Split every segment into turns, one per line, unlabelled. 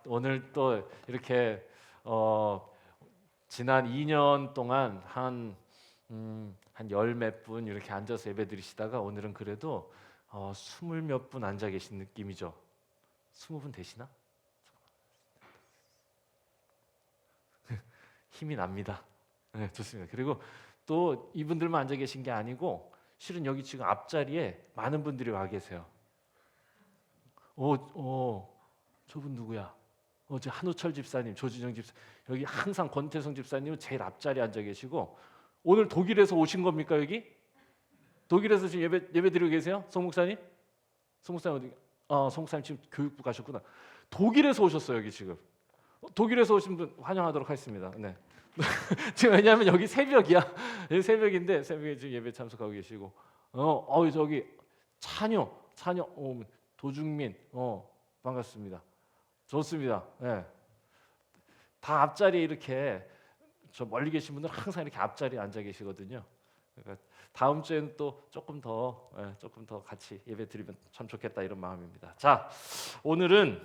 오늘 또 이렇게 지난 2년 동안 한 열 몇 분 이렇게 앉아서 예배 드리시다가 오늘은 그래도 20몇 분 앉아 계신 느낌이죠. 20분 되시나? 힘이 납니다. 네, 좋습니다. 그리고 또 이분들만 앉아 계신 게 아니고 실은 여기 지금 앞자리에 많은 분들이 와 계세요. 저분 누구야? 저 한우철 집사님, 조진영 집사, 여기 항상 권태성 집사님은 제일 앞자리에 앉아 계시고 오늘 독일에서 오신 겁니까 여기? 독일에서 지금 예배 드리고 계세요? 송 목사님? 송 목사님 어디? 송 목사님 지금 교육부 가셨구나. 독일에서 오셨어요 여기 지금. 독일에서 오신 분 환영하도록 하겠습니다. 네. 지금 왜냐하면 여기 새벽이야. 여기 새벽인데 새벽에 지금 예배 참석하고 계시고, 저기 찬요, 도중민, 반갑습니다. 좋습니다. 네. 다 앞자리에 이렇게 저 멀리 계신 분들은 항상 이렇게 앞자리에 앉아 계시거든요. 그러니까 다음 주에는 또 조금 더 같이 예배 드리면 참 좋겠다 이런 마음입니다. 자, 오늘은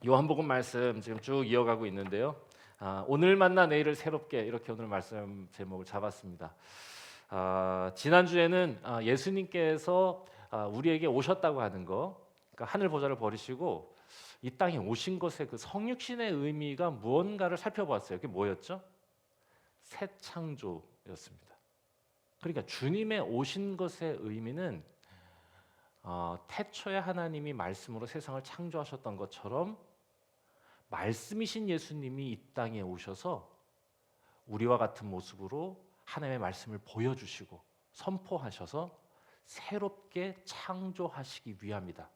요한복음 말씀 지금 쭉 이어가고 있는데요. 오늘 만나 내일을 새롭게 이렇게 오늘 말씀 제목을 잡았습니다. 지난 주에는 예수님께서 우리에게 오셨다고 하는 거, 그러니까 하늘 보좌를 버리시고 이 땅에 오신 것의 그 성육신의 의미가 무언가를 살펴보았어요. 그게 뭐였죠? 새 창조였습니다. 그러니까 주님의 오신 것의 의미는 태초에 하나님이 말씀으로 세상을 창조하셨던 것처럼 말씀이신 예수님이 이 땅에 오셔서 우리와 같은 모습으로 하나님의 말씀을 보여주시고 선포하셔서 새롭게 창조하시기 위함이다.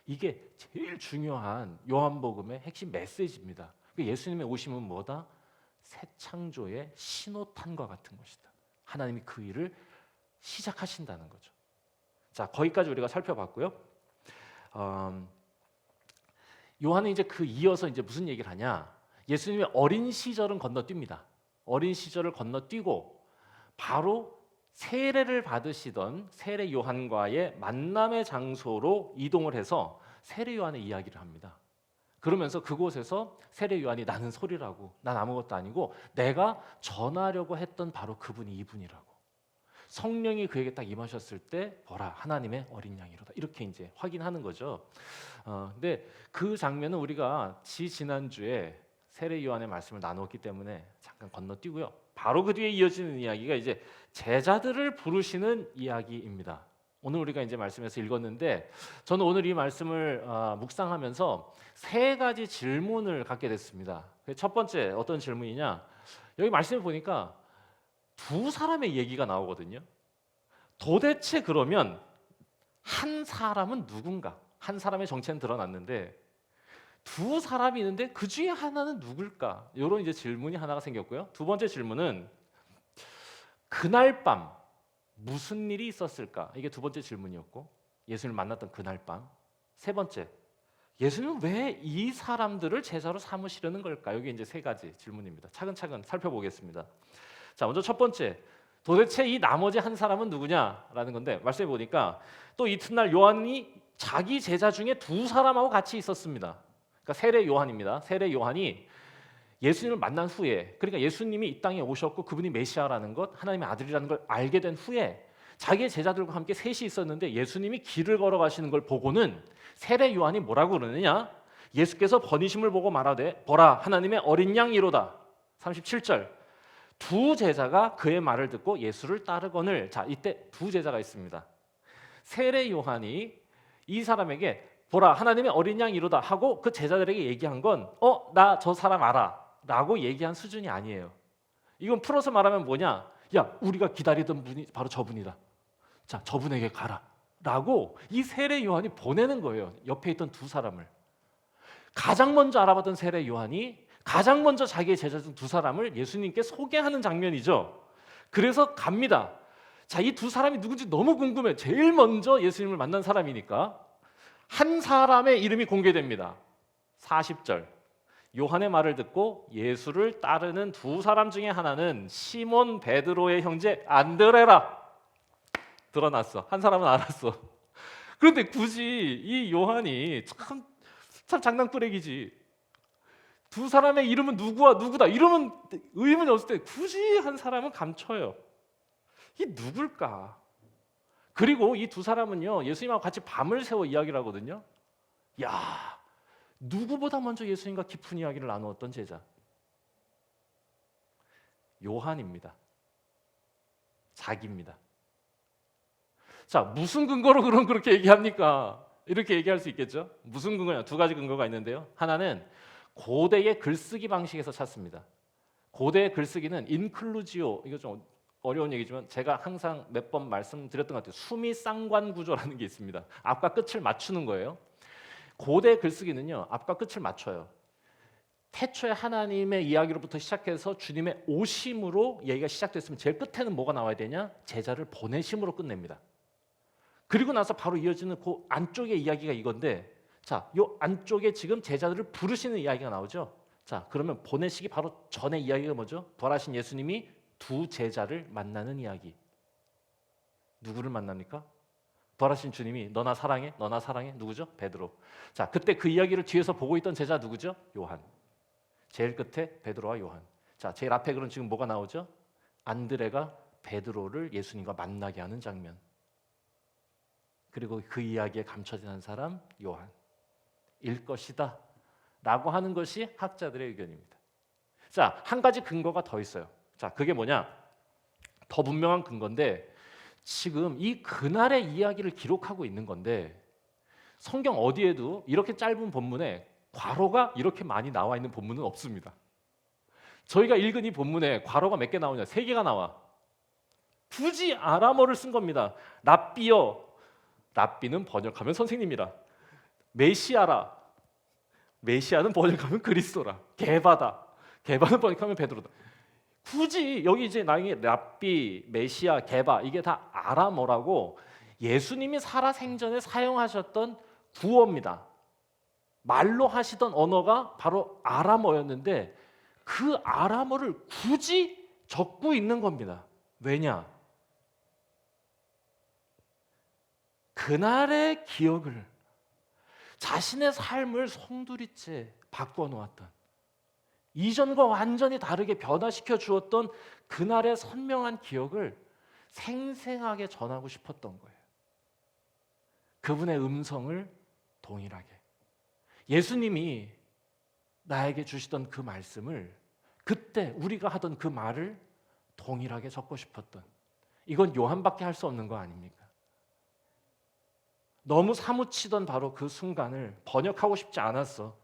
이게 제일 중요한 요한복음의 핵심 메시지입니다. 예수님의 오심은 뭐다? 새 창조의 신호탄과 같은 것이다. 하나님이 그 일을 시작하신다는 거죠. 자, 거기까지 우리가 살펴봤고요. 요한은 이제 그 이어서 이제 무슨 얘기를 하냐? 예수님의 어린 시절은 건너뜁니다. 어린 시절을 건너뛰고 바로 세례를 받으시던 세례 요한과의 만남의 장소로 이동을 해서 세례 요한의 이야기를 합니다. 그러면서 그곳에서 세례 요한이 나는 소리라고, 난 아무것도 아니고 내가 전하려고 했던 바로 그분이 이분이라고. 성령이 그에게 딱 임하셨을 때 보라 하나님의 어린 양이로다 이렇게 이제 확인하는 거죠. 근데 그 장면은 우리가 지난주에 세례 요한의 말씀을 나누었기 때문에 잠깐 건너뛰고요. 바로 그 뒤에 이어지는 이야기가 이제 제자들을 부르시는 이야기입니다. 오늘 우리가 이제 말씀에서 읽었는데 저는 오늘 이 말씀을 묵상하면서 세 가지 질문을 갖게 됐습니다. 첫 번째 어떤 질문이냐? 여기 말씀을 보니까 두 사람의 얘기가 나오거든요. 도대체 그러면 한 사람은 누군가? 한 사람의 정체는 드러났는데 두 사람이 있는데 그 중에 하나는 누굴까? 이런 이제 질문이 하나가 생겼고요. 두 번째 질문은 그날 밤 무슨 일이 있었을까? 이게 두 번째 질문이었고 예수님을 만났던 그날 밤. 세 번째, 예수님은 왜 이 사람들을 제자로 삼으시려는 걸까? 여기 이제 세 가지 질문입니다. 차근차근 살펴보겠습니다. 자, 먼저 첫 번째, 도대체 이 나머지 한 사람은 누구냐라는 건데 말씀해 보니까 또 이튿날 요한이 자기 제자 중에 두 사람하고 같이 있었습니다. 그러니까 세례 요한입니다. 세례 요한이 예수님을 만난 후에, 그러니까 예수님이 이 땅에 오셨고 그분이 메시아라는 것, 하나님의 아들이라는 걸 알게 된 후에 자기의 제자들과 함께 셋이 있었는데 예수님이 길을 걸어가시는 걸 보고는 세례 요한이 뭐라고 그러느냐? 예수께서 번이심을 보고 말하되 보라 하나님의 어린 양이로다. 37절. 두 제자가 그의 말을 듣고 예수를 따르거늘. 자, 이때 두 제자가 있습니다. 세례 요한이 이 사람에게 보라 하나님의 어린 양이로다 하고 그 제자들에게 얘기한 건 나 저 사람 알아 라고 얘기한 수준이 아니에요. 이건 풀어서 말하면 뭐냐? 야, 우리가 기다리던 분이 바로 저분이다. 자, 저분에게 가라 라고 이 세례 요한이 보내는 거예요. 옆에 있던 두 사람을. 가장 먼저 알아봤던 세례 요한이 가장 먼저 자기의 제자 중 두 사람을 예수님께 소개하는 장면이죠. 그래서 갑니다. 자, 이 두 사람이 누군지 너무 궁금해. 제일 먼저 예수님을 만난 사람이니까 한 사람의 이름이 공개됩니다. 40절. 요한의 말을 듣고 예수를 따르는 두 사람 중에 하나는 시몬 베드로의 형제 안드레라. 드러났어. 한 사람은 알았어. 그런데 굳이 이 요한이 참 참 장난꾸러기지. 두 사람의 이름은 누구와 누구다 이러면 의문이 없을 때 굳이 한 사람은 감춰요. 이 누굴까? 그리고 이 두 사람은요 예수님하고 같이 밤을 새워 이야기를 하거든요. 야, 누구보다 먼저 예수님과 깊은 이야기를 나누었던 제자 요한입니다. 자기입니다. 자, 무슨 근거로 그럼 그렇게 얘기합니까? 이렇게 얘기할 수 있겠죠. 무슨 근거냐? 두 가지 근거가 있는데요. 하나는 고대의 글쓰기 방식에서 찾습니다. 고대의 글쓰기는 인클루지오, 이거 좀 어려운 얘기지만 제가 항상 몇 번 말씀드렸던 것 같아요. 수미 쌍관 구조라는 게 있습니다. 앞과 끝을 맞추는 거예요. 고대 글쓰기는요, 앞과 끝을 맞춰요. 태초에 하나님의 이야기로부터 시작해서 주님의 오심으로 얘기가 시작됐으면 제일 끝에는 뭐가 나와야 되냐? 제자를 보내심으로 끝냅니다. 그리고 나서 바로 이어지는 그 안쪽의 이야기가 이건데, 자, 요 안쪽에 지금 제자들을 부르시는 이야기가 나오죠. 자, 그러면 보내시기 바로 전의 이야기가 뭐죠? 부활하신 예수님이 두 제자를 만나는 이야기. 누구를 만납니까? 부활하신 주님이 너나 사랑해, 너나 사랑해. 누구죠? 베드로. 자, 그때 그 이야기를 뒤에서 보고 있던 제자 누구죠? 요한. 제일 끝에 베드로와 요한. 자, 제일 앞에 그럼 지금 뭐가 나오죠? 안드레가 베드로를 예수님과 만나게 하는 장면. 그리고 그 이야기에 감춰진 한 사람 요한일 것이다 라고 하는 것이 학자들의 의견입니다. 자, 한 가지 근거가 더 있어요. 자, 그게 뭐냐? 더 분명한 근거인데 지금 이 그날의 이야기를 기록하고 있는 건데 성경 어디에도 이렇게 짧은 본문에 괄호가 이렇게 많이 나와 있는 본문은 없습니다. 저희가 읽은 이 본문에 괄호가 몇 개 나오냐? 3개가 나와. 굳이 아람어를 쓴 겁니다. 랍비여, 랍비는 번역하면 선생님이라. 메시아라, 메시아는 번역하면 그리스도라. 게바다, 게바는 번역하면 베드로다. 굳이 여기 이제 나중에 랍비, 메시아, 게바 이게 다 아람어라고 예수님이 살아생전에 사용하셨던 구어입니다. 말로 하시던 언어가 바로 아람어였는데 그 아람어를 굳이 적고 있는 겁니다. 왜냐? 그날의 기억을 자신의 삶을 송두리째 바꿔놓았던 이전과 완전히 다르게 변화시켜 주었던 그날의 선명한 기억을 생생하게 전하고 싶었던 거예요. 그분의 음성을 동일하게. 예수님이 나에게 주시던 그 말씀을 그때 우리가 하던 그 말을 동일하게 적고 싶었던, 이건 요한밖에 할 수 없는 거 아닙니까? 너무 사무치던 바로 그 순간을 번역하고 싶지 않았어.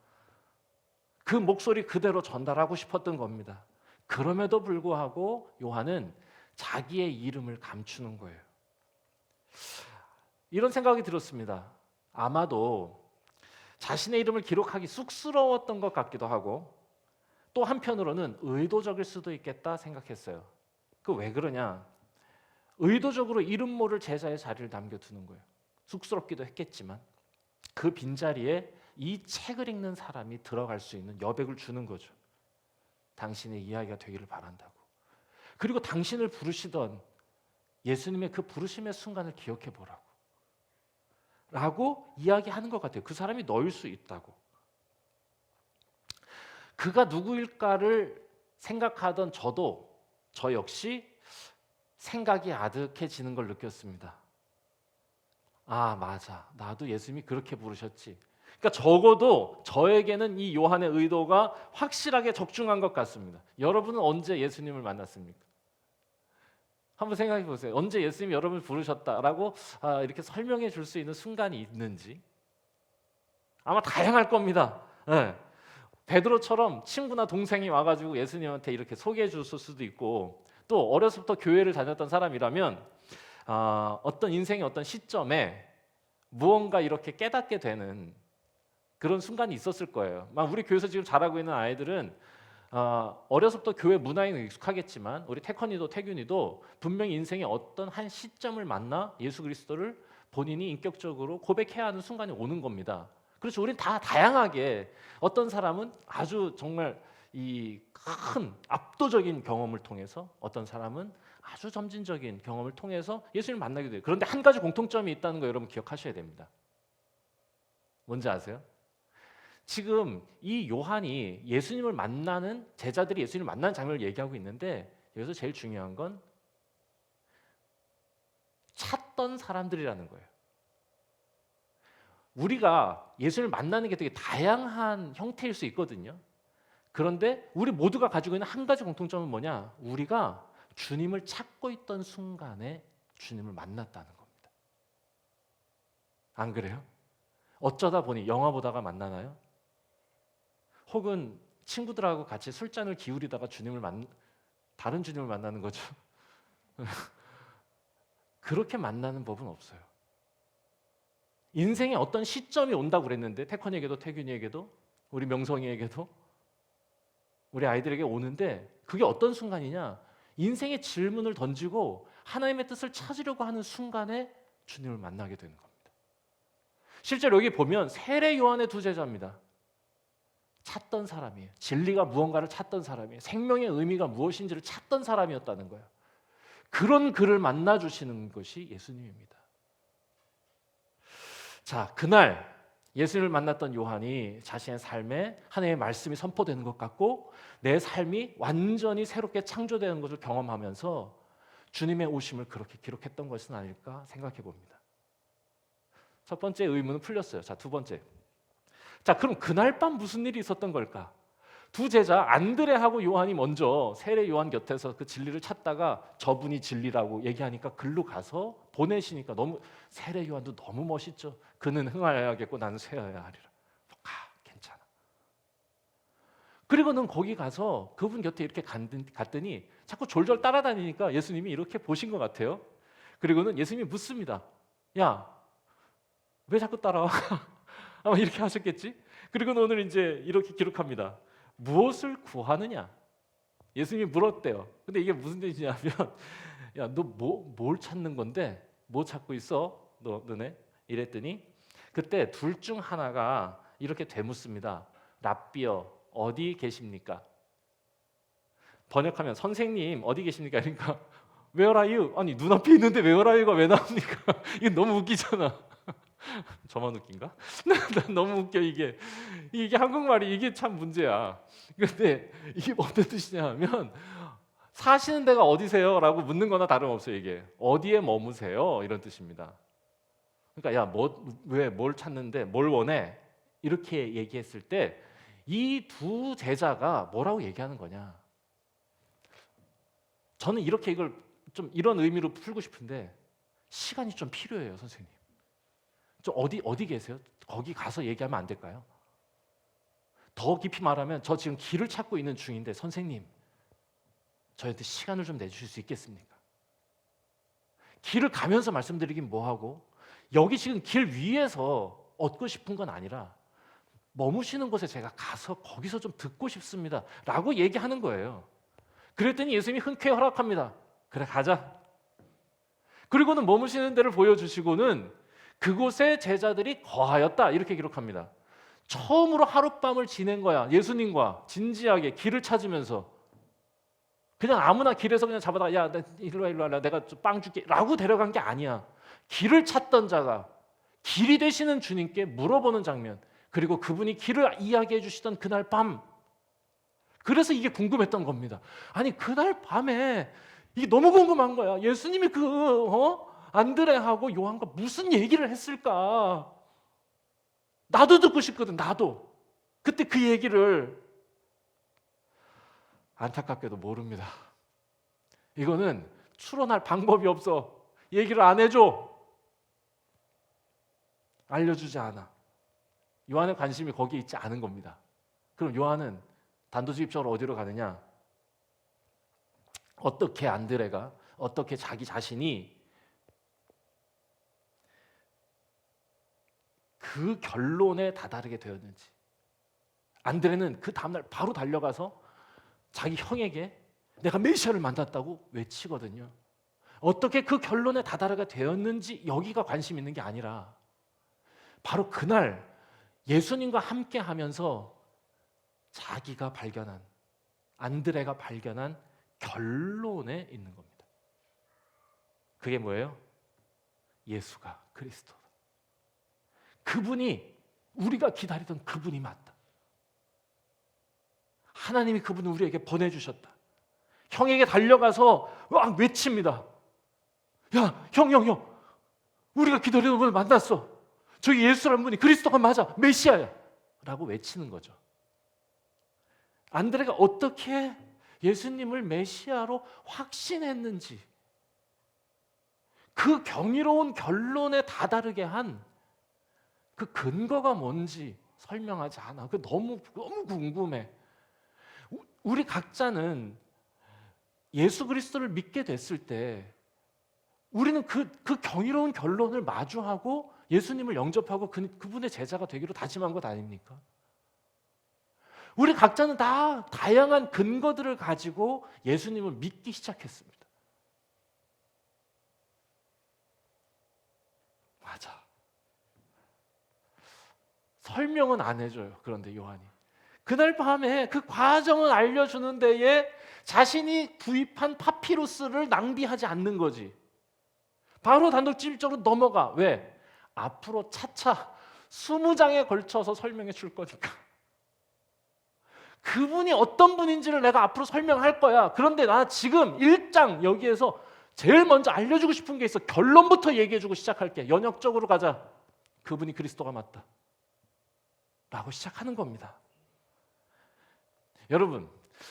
그 목소리 그대로 전달하고 싶었던 겁니다. 그럼에도 불구하고 요한은 자기의 이름을 감추는 거예요. 이런 생각이 들었습니다. 아마도 자신의 이름을 기록하기 쑥스러웠던 것 같기도 하고 또 한편으로는 의도적일 수도 있겠다 생각했어요. 그 왜 그러냐? 의도적으로 이름 모를 제자의 자리를 남겨두는 거예요. 쑥스럽기도 했겠지만 그 빈자리에 이 책을 읽는 사람이 들어갈 수 있는 여백을 주는 거죠. 당신의 이야기가 되기를 바란다고. 그리고 당신을 부르시던 예수님의 그 부르심의 순간을 기억해 보라고 라고 이야기하는 것 같아요. 그 사람이 너일 수 있다고. 그가 누구일까를 생각하던 저 역시 생각이 아득해지는 걸 느꼈습니다. 아, 맞아. 나도 예수님이 그렇게 부르셨지. 그러니까 적어도 저에게는 이 요한의 의도가 확실하게 적중한 것 같습니다. 여러분은 언제 예수님을 만났습니까? 한번 생각해 보세요. 언제 예수님이 여러분을 부르셨다라고 이렇게 설명해 줄 수 있는 순간이 있는지. 아마 다양할 겁니다. 네. 베드로처럼 친구나 동생이 와가지고 예수님한테 이렇게 소개해 줬을 수도 있고, 또 어려서부터 교회를 다녔던 사람이라면 어떤 인생의 어떤 시점에 무언가 이렇게 깨닫게 되는 그런 순간이 있었을 거예요. 우리 교회에서 지금 자라고 있는 아이들은 어려서부터 교회 문화에 익숙하겠지만 우리 태컨이도 태균이도 분명히 인생의 어떤 한 시점을 만나 예수 그리스도를 본인이 인격적으로 고백해야 하는 순간이 오는 겁니다. 그렇죠. 우리는 다 다양하게, 어떤 사람은 아주 정말 이 큰 압도적인 경험을 통해서, 어떤 사람은 아주 점진적인 경험을 통해서 예수님을 만나게 돼요. 그런데 한 가지 공통점이 있다는 거 여러분 기억하셔야 됩니다. 뭔지 아세요? 지금 이 요한이 예수님을 만나는 제자들이 예수님을 만나는 장면을 얘기하고 있는데 여기서 제일 중요한 건 찾던 사람들이라는 거예요. 우리가 예수님을 만나는 게 되게 다양한 형태일 수 있거든요. 그런데 우리 모두가 가지고 있는 한 가지 공통점은 뭐냐? 우리가 주님을 찾고 있던 순간에 주님을 만났다는 겁니다. 안 그래요? 어쩌다 보니 영화 보다가 만나나요? 혹은 친구들하고 같이 술잔을 기울이다가 다른 주님을 만나는 거죠. 그렇게 만나는 법은 없어요. 인생에 어떤 시점이 온다고 그랬는데 태권에게도 태균이에게도 우리 명성이에게도 우리 아이들에게 오는데 그게 어떤 순간이냐? 인생의 질문을 던지고 하나님의 뜻을 찾으려고 하는 순간에 주님을 만나게 되는 겁니다. 실제로 여기 보면 세례 요한의 두 제자입니다. 찾던 사람이에요. 진리가 무언가를 찾던 사람이에요. 생명의 의미가 무엇인지를 찾던 사람이었다는 거예요. 그런 그를 만나주시는 것이 예수님입니다. 자, 그날 예수님을 만났던 요한이 자신의 삶에 하나님의 말씀이 선포되는 것 같고 내 삶이 완전히 새롭게 창조되는 것을 경험하면서 주님의 오심을 그렇게 기록했던 것은 아닐까 생각해 봅니다. 첫 번째 의문은 풀렸어요. 자, 두 번째. 자, 그럼 그날 밤 무슨 일이 있었던 걸까? 두 제자 안드레하고 요한이 먼저 세례 요한 곁에서 그 진리를 찾다가 저분이 진리라고 얘기하니까 글로 가서 보내시니까 너무 세례 요한도 너무 멋있죠. 그는 흥하여야겠고 나는 쇠하여야 하리라. 괜찮아. 그리고는 거기 가서 그분 곁에 이렇게 갔더니 자꾸 졸졸 따라다니니까 예수님이 이렇게 보신 것 같아요. 그리고는 예수님이 묻습니다. 야, 왜 자꾸 따라와? 아마 이렇게 하셨겠지. 그리고는 오늘 이제 이렇게 기록합니다. 무엇을 구하느냐? 예수님이 물었대요. 근데 이게 무슨 뜻이냐면 야, 너 뭘 찾는 건데? 뭐 찾고 있어? 너네? 이랬더니 그때 둘 중 하나가 이렇게 되묻습니다. 랍비여, 어디 계십니까? 번역하면 선생님 어디 계십니까? 그러니까 Where are you? 아니 눈앞에 있는데 Where are you가 왜 나옵니까? 이게 너무 웃기잖아. 저만 웃긴가? 난 너무 웃겨 이게 한국말이 이게 참 문제야. 근데 이게 어떤 뜻이냐면 사시는 데가 어디세요? 라고 묻는 거나 다름없어요. 이게 어디에 머무세요? 이런 뜻입니다. 그러니까 야, 왜 뭘 찾는데 뭘 원해? 이렇게 얘기했을 때 이 두 제자가 뭐라고 얘기하는 거냐? 저는 이렇게 이걸 좀 이런 의미로 풀고 싶은데 시간이 좀 필요해요, 선생님. 좀 어디 계세요? 거기 가서 얘기하면 안 될까요? 더 깊이 말하면 저 지금 길을 찾고 있는 중인데 선생님 저한테 시간을 좀 내주실 수 있겠습니까? 길을 가면서 말씀드리긴 뭐하고 여기 지금 길 위에서 얻고 싶은 건 아니라 머무시는 곳에 제가 가서 거기서 좀 듣고 싶습니다 라고 얘기하는 거예요. 그랬더니 예수님이 흔쾌히 허락합니다. 그래 가자. 그리고는 머무시는 데를 보여주시고는 그곳에 제자들이 거하였다 이렇게 기록합니다. 처음으로 하룻밤을 지낸 거야. 예수님과 진지하게 길을 찾으면서 그냥 아무나 길에서 그냥 잡아다가 야 일로 와 내가 빵 줄게 라고 데려간 게 아니야. 길을 찾던 자가 길이 되시는 주님께 물어보는 장면, 그리고 그분이 길을 이야기해 주시던 그날 밤, 그래서 이게 궁금했던 겁니다. 아니 그날 밤에 이게 너무 궁금한 거야. 예수님이 안드레하고 요한과 무슨 얘기를 했을까? 나도 듣고 싶거든. 나도 그때 그 얘기를 안타깝게도 모릅니다. 이거는 추론할 방법이 없어. 얘기를 안 해줘. 알려주지 않아. 요한의 관심이 거기에 있지 않은 겁니다. 그럼 요한은 단도직입적으로 어디로 가느냐? 어떻게 안드레가 어떻게 자기 자신이 그 결론에 다다르게 되었는지. 안드레는 그 다음날 바로 달려가서 자기 형에게 내가 메시아를 만났다고 외치거든요. 어떻게 그 결론에 다다르게 되었는지 여기가 관심 있는 게 아니라 바로 그날 예수님과 함께 하면서 자기가 발견한, 안드레가 발견한 결론에 있는 겁니다. 그게 뭐예요? 예수가 그리스도다. 그분이, 우리가 기다리던 그분이 맞다. 하나님이 그분을 우리에게 보내주셨다. 형에게 달려가서 막 외칩니다. 야, 형, 우리가 기다리는 분을 만났어. 저기 예수라는 분이 그리스도가 맞아, 메시아야 라고 외치는 거죠. 안드레가 어떻게 예수님을 메시아로 확신했는지, 그 경이로운 결론에 다다르게 한 그 근거가 뭔지 설명하지 않아. 그 너무 궁금해. 우리 각자는 예수 그리스도를 믿게 됐을 때 우리는 그 경이로운 결론을 마주하고 예수님을 영접하고 그분의 제자가 되기로 다짐한 것 아닙니까? 우리 각자는 다 다양한 근거들을 가지고 예수님을 믿기 시작했습니다. 맞아. 설명은 안 해줘요. 그런데 요한이 그날 밤에 그 과정을 알려주는 데에 자신이 구입한 파피루스를 낭비하지 않는 거지. 바로 단도직입적으로 넘어가. 왜? 앞으로 차차 20장에 걸쳐서 설명해 줄 거니까. 그분이 어떤 분인지를 내가 앞으로 설명할 거야. 그런데 나 지금 1장 여기에서 제일 먼저 알려주고 싶은 게 있어. 결론부터 얘기해주고 시작할게. 연역적으로 가자. 그분이 그리스도가 맞다 라고 시작하는 겁니다. 여러분,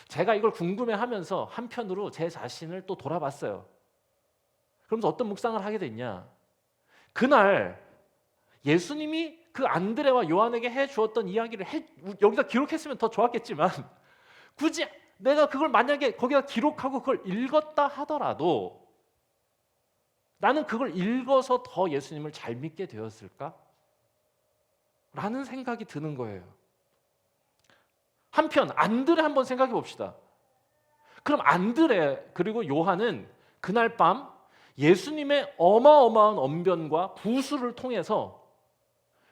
제가 이걸 궁금해하면서 한편으로 제 자신을 또 돌아봤어요. 그러면서 어떤 묵상을 하게 됐냐? 그날 예수님이 그 안드레와 요한에게 해주었던 이야기를 여기다 기록했으면 더 좋았겠지만 굳이 내가 그걸 만약에 거기다 기록하고 그걸 읽었다 하더라도 나는 그걸 읽어서 더 예수님을 잘 믿게 되었을까? 라는 생각이 드는 거예요. 한편 안드레 한번 생각해 봅시다. 그럼 안드레 그리고 요한은 그날 밤 예수님의 어마어마한 언변과 부수를 통해서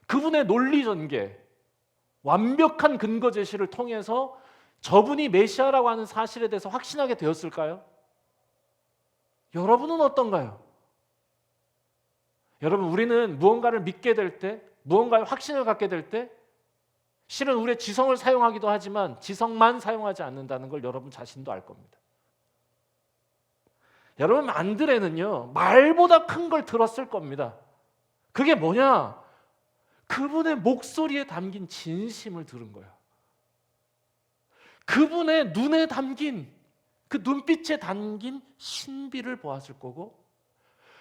그분의 논리 전개, 완벽한 근거 제시를 통해서 저분이 메시아라고 하는 사실에 대해서 확신하게 되었을까요? 여러분은 어떤가요? 여러분, 우리는 무언가를 믿게 될 때, 무언가에 확신을 갖게 될 때 실은 우리의 지성을 사용하기도 하지만 지성만 사용하지 않는다는 걸 여러분 자신도 알 겁니다. 여러분, 안드레는요 말보다 큰 걸 들었을 겁니다. 그게 뭐냐? 그분의 목소리에 담긴 진심을 들은 거야. 그분의 눈에 담긴 그 눈빛에 담긴 신비를 보았을 거고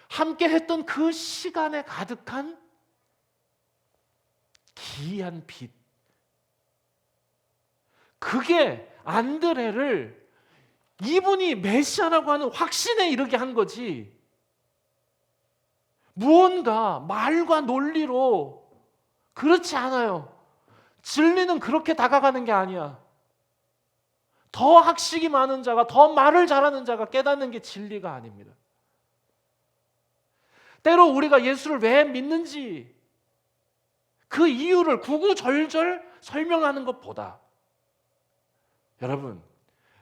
함께 했던 그 시간에 가득한 기이한 빛, 그게 안드레를 이분이 메시아라고 하는 확신에 이르게 한 거지, 무언가 말과 논리로 그렇지 않아요. 진리는 그렇게 다가가는 게 아니야. 더 학식이 많은 자가, 더 말을 잘하는 자가 깨닫는 게 진리가 아닙니다. 때로 우리가 예수를 왜 믿는지 그 이유를 구구절절 설명하는 것보다 여러분,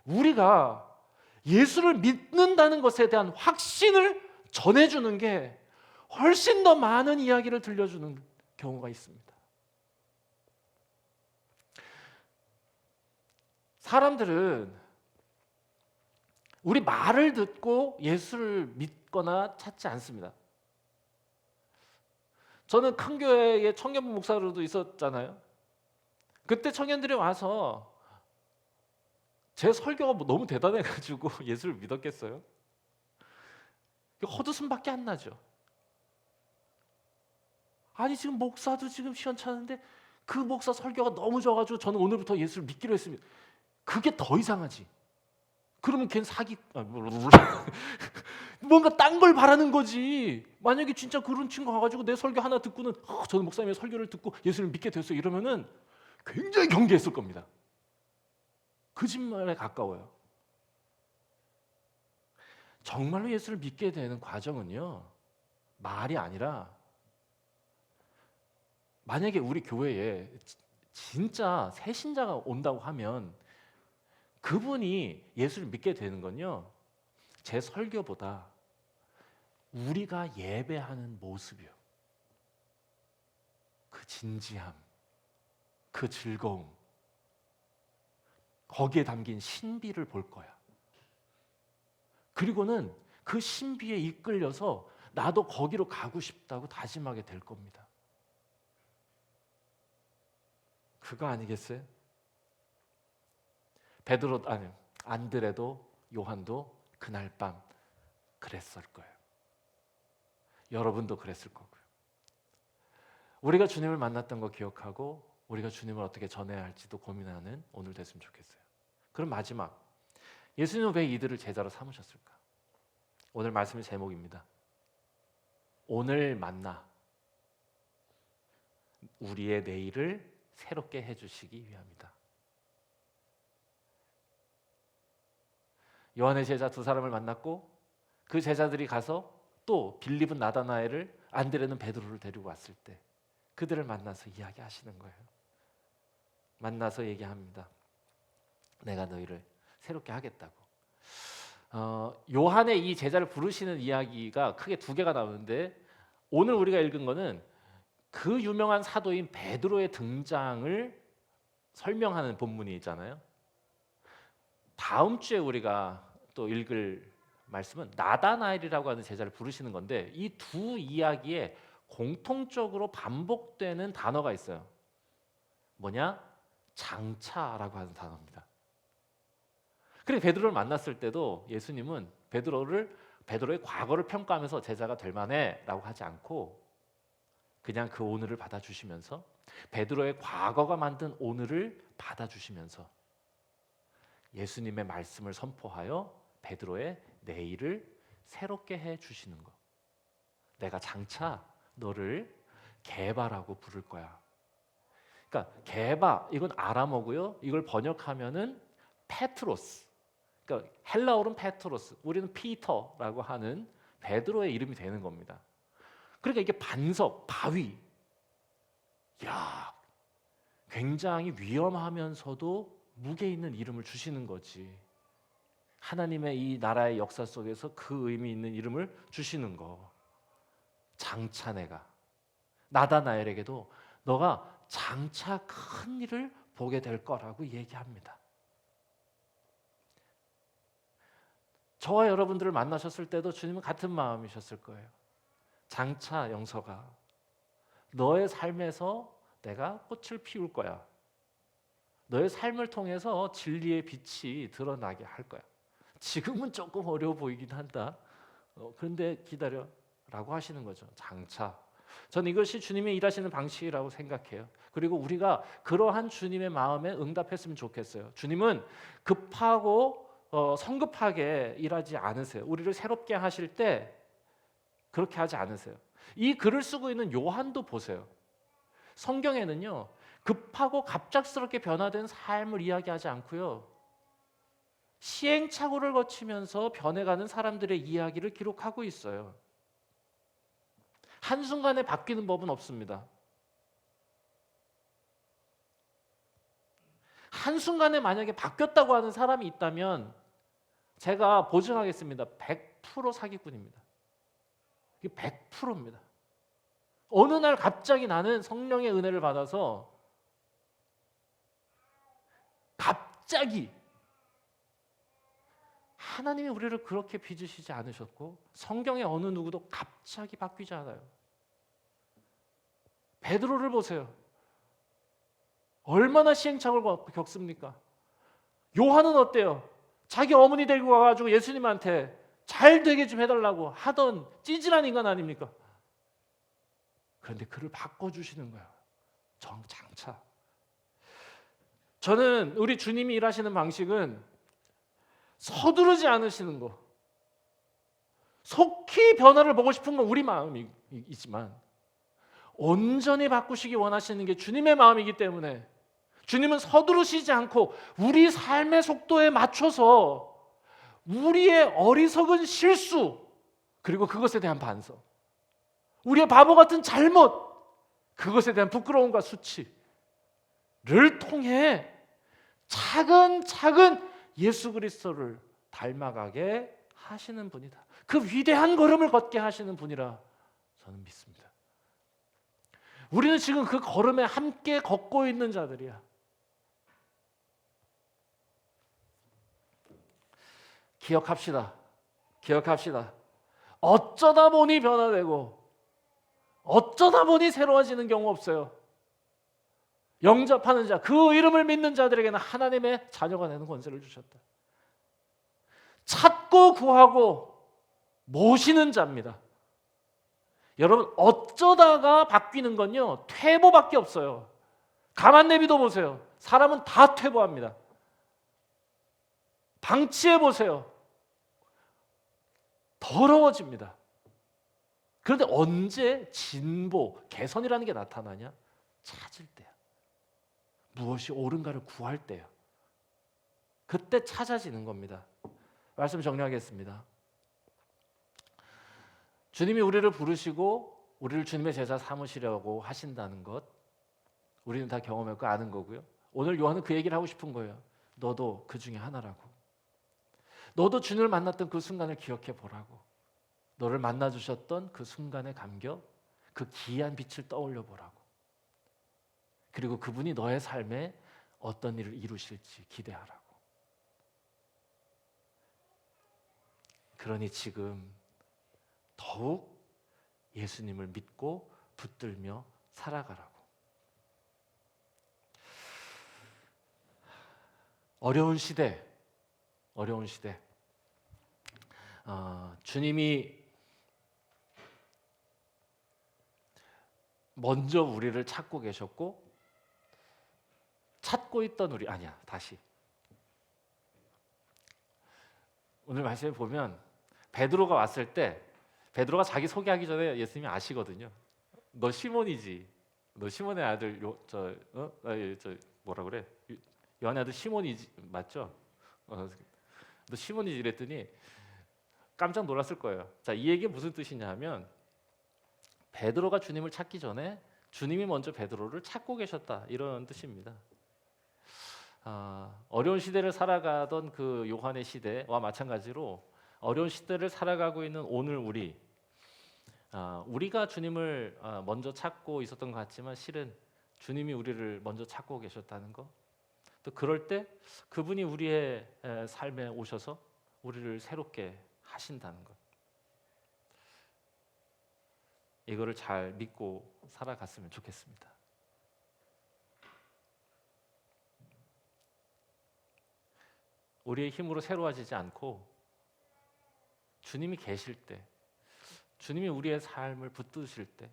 우리가 예수를 믿는다는 것에 대한 확신을 전해주는 게 훨씬 더 많은 이야기를 들려주는 경우가 있습니다. 사람들은 우리 말을 듣고 예수를 믿거나 찾지 않습니다. 저는 큰 교회의 청년부 목사로도 있었잖아요. 그때 청년들이 와서 제 설교가 너무 대단해가지고 예수를 믿었겠어요? 헛웃음밖에 안 나죠. 아니 지금 목사도 지금 시원찮은데 그 목사 설교가 너무 좋아가지고 저는 오늘부터 예수를 믿기로 했습니다. 그게 더 이상하지. 그러면 걔는 뭔가 딴 걸 바라는 거지. 만약에 진짜 그런 친구 와가지고 내 설교 하나 듣고는 저는 목사님의 설교를 듣고 예수를 믿게 됐어요 이러면은 굉장히 경계했을 겁니다. 거짓말에 가까워요. 정말로 예수를 믿게 되는 과정은요 말이 아니라, 만약에 우리 교회에 진짜 새 신자가 온다고 하면 그분이 예수를 믿게 되는 건요 제 설교보다 우리가 예배하는 모습이요, 그 진지함, 그 즐거움, 거기에 담긴 신비를 볼 거야. 그리고는 그 신비에 이끌려서 나도 거기로 가고 싶다고 다짐하게 될 겁니다. 그거 아니겠어요? 베드로 아니 안드레도 요한도 그날 밤 그랬을 거예요. 여러분도 그랬을 거고요. 우리가 주님을 만났던 거 기억하고 우리가 주님을 어떻게 전해야 할지도 고민하는 오늘 됐으면 좋겠어요. 그럼 마지막, 예수님은 왜 이들을 제자로 삼으셨을까? 오늘 말씀의 제목입니다. 오늘 만나 우리의 내일을 새롭게 해주시기 위함이다. 요한의 제자 두 사람을 만났고 그 제자들이 가서 또 빌립은 나다나엘을, 안드레는 베드로를 데리고 왔을 때 그들을 만나서 이야기하시는 거예요. 만나서 얘기합니다. 내가 너희를 새롭게 하겠다고. 요한의 이 제자를 부르시는 이야기가 크게 두 개가 나오는데 오늘 우리가 읽은 거는 그 유명한 사도인 베드로의 등장을 설명하는 본문이 있잖아요. 다음 주에 우리가 또 읽을 말씀은 나다나엘이라고 하는 제자를 부르시는 건데 이 두 이야기에 공통적으로 반복되는 단어가 있어요. 뭐냐? 장차라고 하는 단어입니다. 그래 베드로를 만났을 때도 예수님은 베드로의 과거를 평가하면서 제자가 될 만해라고 하지 않고 그냥 그 오늘을 받아주시면서 베드로의 과거가 만든 오늘을 받아주시면서 예수님의 말씀을 선포하여 베드로의 내일을 새롭게 해주시는 것. 내가 장차 너를 게바라고 부를 거야. 그러니까 게바 이건 아람어고요. 이걸 번역하면은 페트로스. 그러니까 헬라어로는 페트로스. 우리는 피터라고 하는 베드로의 이름이 되는 겁니다. 그러니까 이게 반석, 바위. 야, 굉장히 위험하면서도 무게 있는 이름을 주시는 거지. 하나님의 이 나라의 역사 속에서 그 의미 있는 이름을 주시는 거. 장차 내가 나다나엘에게도 너가 장차 큰 일을 보게 될 거라고 얘기합니다. 저와 여러분들을 만나셨을 때도 주님은 같은 마음이셨을 거예요. 장차 영서가 너의 삶에서 내가 꽃을 피울 거야. 너의 삶을 통해서 진리의 빛이 드러나게 할 거야. 지금은 조금 어려워 보이긴 한다. 그런데 기다려 라고 하시는 거죠. 장차. 저는 이것이 주님의 일하시는 방식이라고 생각해요. 그리고 우리가 그러한 주님의 마음에 응답했으면 좋겠어요. 주님은 급하고 성급하게 일하지 않으세요. 우리를 새롭게 하실 때 그렇게 하지 않으세요. 이 글을 쓰고 있는 요한도 보세요. 성경에는요. 급하고 갑작스럽게 변화된 삶을 이야기하지 않고요. 시행착오를 거치면서 변해가는 사람들의 이야기를 기록하고 있어요. 한순간에 바뀌는 법은 없습니다. 한순간에 만약에 바뀌었다고 하는 사람이 있다면 제가 보증하겠습니다. 100% 사기꾼입니다. 이게 100%입니다. 어느 날 갑자기 나는 성령의 은혜를 받아서 갑자기 하나님이 우리를 그렇게 빚으시지 않으셨고 성경의 어느 누구도 갑자기 바뀌지 않아요. 베드로를 보세요. 얼마나 시행착오를 겪습니까? 요한은 어때요? 자기 어머니 데리고 와가지고 예수님한테 잘 되게 좀 해달라고 하던 찌질한 인간 아닙니까? 그런데 그를 바꿔주시는 거예요. 장차. 저는 우리 주님이 일하시는 방식은 서두르지 않으시는 거. 속히 변화를 보고 싶은 건 우리 마음이지만 온전히 바꾸시기 원하시는 게 주님의 마음이기 때문에 주님은 서두르시지 않고 우리 삶의 속도에 맞춰서 우리의 어리석은 실수 그리고 그것에 대한 반성, 우리의 바보 같은 잘못, 그것에 대한 부끄러움과 수치를 통해 차근차근 예수 그리스도를 닮아가게 하시는 분이다. 그 위대한 걸음을 걷게 하시는 분이라 저는 믿습니다. 우리는 지금 그 걸음에 함께 걷고 있는 자들이야. 기억합시다. 기억합시다. 어쩌다 보니 변화되고 어쩌다 보니 새로워지는 경우 없어요. 영접하는 자, 그 이름을 믿는 자들에게는 하나님의 자녀가 되는 권세를 주셨다. 찾고 구하고 모시는 자입니다. 여러분, 어쩌다가 바뀌는 건요, 퇴보밖에 없어요. 가만 내비둬 보세요. 사람은 다 퇴보합니다. 방치해 보세요. 더러워집니다. 그런데 언제 진보, 개선이라는 게 나타나냐? 찾을 때야. 무엇이 옳은가를 구할 때야. 그때 찾아지는 겁니다. 말씀 정리하겠습니다. 주님이 우리를 부르시고 우리를 주님의 제자 삼으시려고 하신다는 것, 우리는 다 경험했고 아는 거고요. 오늘 요한은 그 얘기를 하고 싶은 거예요. 너도 그 중에 하나라고. 너도 주님을 만났던 그 순간을 기억해 보라고. 너를 만나주셨던 그 순간의 감격, 그 기이한 빛을 떠올려 보라고. 그리고 그분이 너의 삶에 어떤 일을 이루실지 기대하라고. 그러니 지금 더욱 예수님을 믿고 붙들며 살아가라고. 어려운 시대, 주님이 먼저 우리를 찾고 계셨고, 찾고 있던 우리, 아니야, 다시. 오늘 말씀에 보면 베드로가 왔을 때, 베드로가 자기 소개하기 전에 예수님이 아시거든요. 너 시몬이지. 너 시몬의 아들 뭐라 그래? 요한의 아들 시몬이지, 맞죠? 너 시몬이지 이랬더니 깜짝 놀랐을 거예요. 자, 이 얘기 무슨 뜻이냐 하면 베드로가 주님을 찾기 전에 주님이 먼저 베드로를 찾고 계셨다, 이런 뜻입니다. 어려운 시대를 살아가던 그 요한의 시대와 마찬가지로 어려운 시대를 살아가고 있는 오늘 우리가 주님을 먼저 찾고 있었던 것 같지만 실은 주님이 우리를 먼저 찾고 계셨다는 것, 또 그럴 때 그분이 우리의 삶에 오셔서 우리를 새롭게 하신다는 것, 이거를 잘 믿고 살아갔으면 좋겠습니다. 우리의 힘으로 새로워지지 않고 주님이 계실 때, 주님이 우리의 삶을 붙드실 때,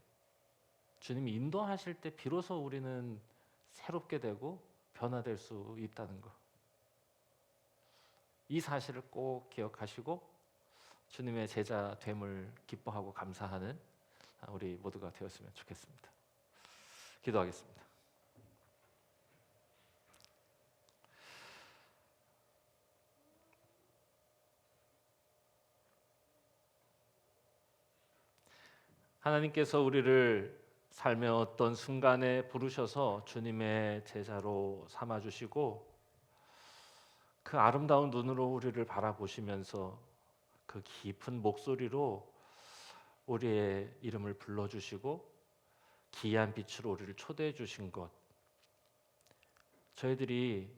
주님이 인도하실 때 비로소 우리는 새롭게 되고 변화될 수 있다는 것, 이 사실을 꼭 기억하시고 주님의 제자 됨을 기뻐하고 감사하는 우리 모두가 되었으면 좋겠습니다. 기도하겠습니다. 하나님께서 우리를 삶의 어떤 순간에 부르셔서 주님의 제자로 삼아주시고 그 아름다운 눈으로 우리를 바라보시면서 그 깊은 목소리로 우리의 이름을 불러주시고 기이한 빛으로 우리를 초대해 주신 것, 저희들이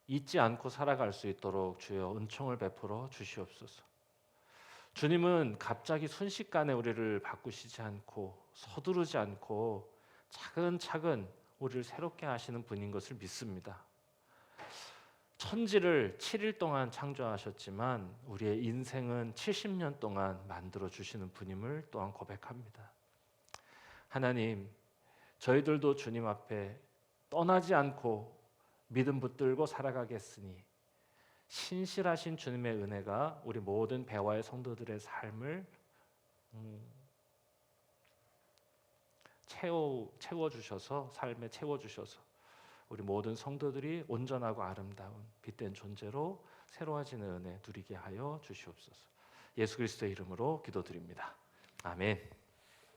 잊지 않고 살아갈 수 있도록 주여 은총을 베풀어 주시옵소서. 주님은 갑자기 순식간에 우리를 바꾸시지 않고 서두르지 않고 차근차근 우리를 새롭게 하시는 분인 것을 믿습니다. 천지를 7일 동안 창조하셨지만 우리의 인생은 70년 동안 만들어 주시는 분임을 또한 고백합니다. 하나님, 저희들도 주님 앞에 떠나지 않고 믿음 붙들고 살아가겠으니 신실하신 주님의 은혜가 우리 모든 배와의 성도들의 삶을 채워주셔서, 삶에 채워주셔서 우리 모든 성도들이 온전하고 아름다운 빛된 존재로 새로워지는 은혜 누리게 하여 주시옵소서. 예수 그리스도의 이름으로 기도드립니다. 아멘.